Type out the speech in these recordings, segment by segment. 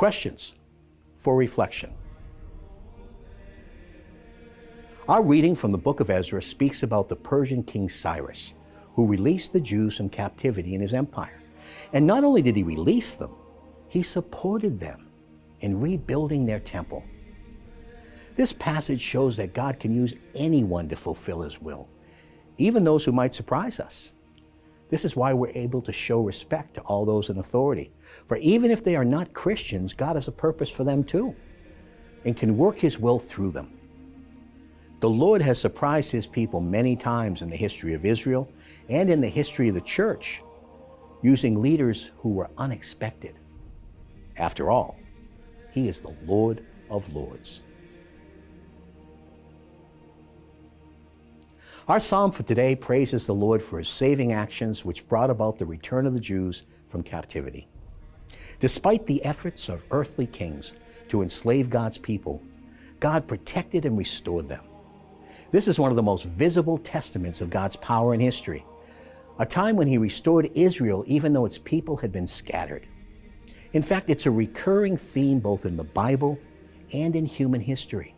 Questions for reflection. Our reading from the book of Ezra speaks about the Persian king Cyrus, who released the Jews from captivity in his empire. And not only did he release them, he supported them in rebuilding their temple. This passage shows that God can use anyone to fulfill his will, even those who might surprise us. This is why we're able to show respect to all those in authority. For even if they are not Christians, God has a purpose for them too, and can work his will through them. The Lord has surprised his people many times in the history of Israel and in the history of the church, using leaders who were unexpected. After all, he is the Lord of Lords. Our psalm for today praises the Lord for his saving actions which brought about the return of the Jews from captivity. Despite the efforts of earthly kings to enslave God's people, God protected and restored them. This is one of the most visible testaments of God's power in history, a time when he restored Israel even though its people had been scattered. In fact, it's a recurring theme both in the Bible and in human history.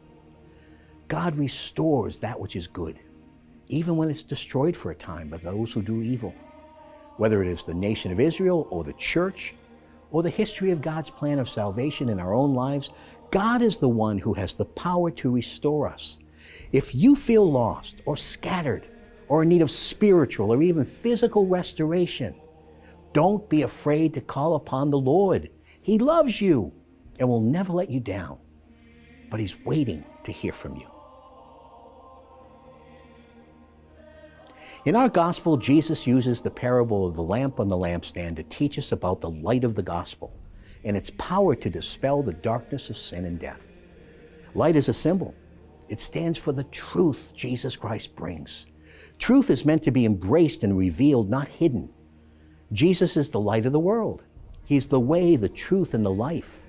God restores that which is good, even when it's destroyed for a time by those who do evil. Whether it is the nation of Israel or the church or the history of God's plan of salvation in our own lives, God is the one who has the power to restore us. If you feel lost or scattered or in need of spiritual or even physical restoration, don't be afraid to call upon the Lord. He loves you and will never let you down, but he's waiting to hear from you. In our gospel, Jesus uses the parable of the lamp on the lampstand to teach us about the light of the gospel and its power to dispel the darkness of sin and death. Light is a symbol. It stands for the truth Jesus Christ brings. Truth is meant to be embraced and revealed, not hidden. Jesus is the light of the world. He's the way, the truth, and the life.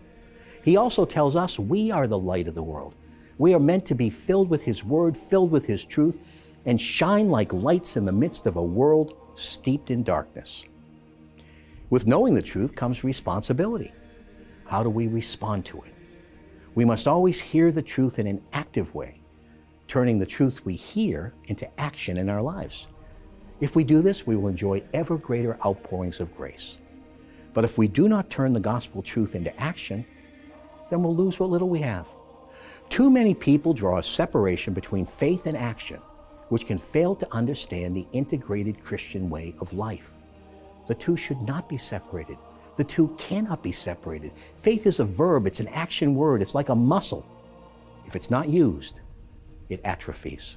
He also tells us we are the light of the world. We are meant to be filled with his word, filled with his truth, and shine like lights in the midst of a world steeped in darkness. With knowing the truth comes responsibility. How do we respond to it? We must always hear the truth in an active way, turning the truth we hear into action in our lives. If we do this, we will enjoy ever greater outpourings of grace. But if we do not turn the gospel truth into action, then we'll lose what little we have. Too many people draw a separation between faith and action, which can fail to understand the integrated Christian way of life. The two should not be separated. The two cannot be separated. Faith is a verb, it's an action word, it's like a muscle. If it's not used, it atrophies.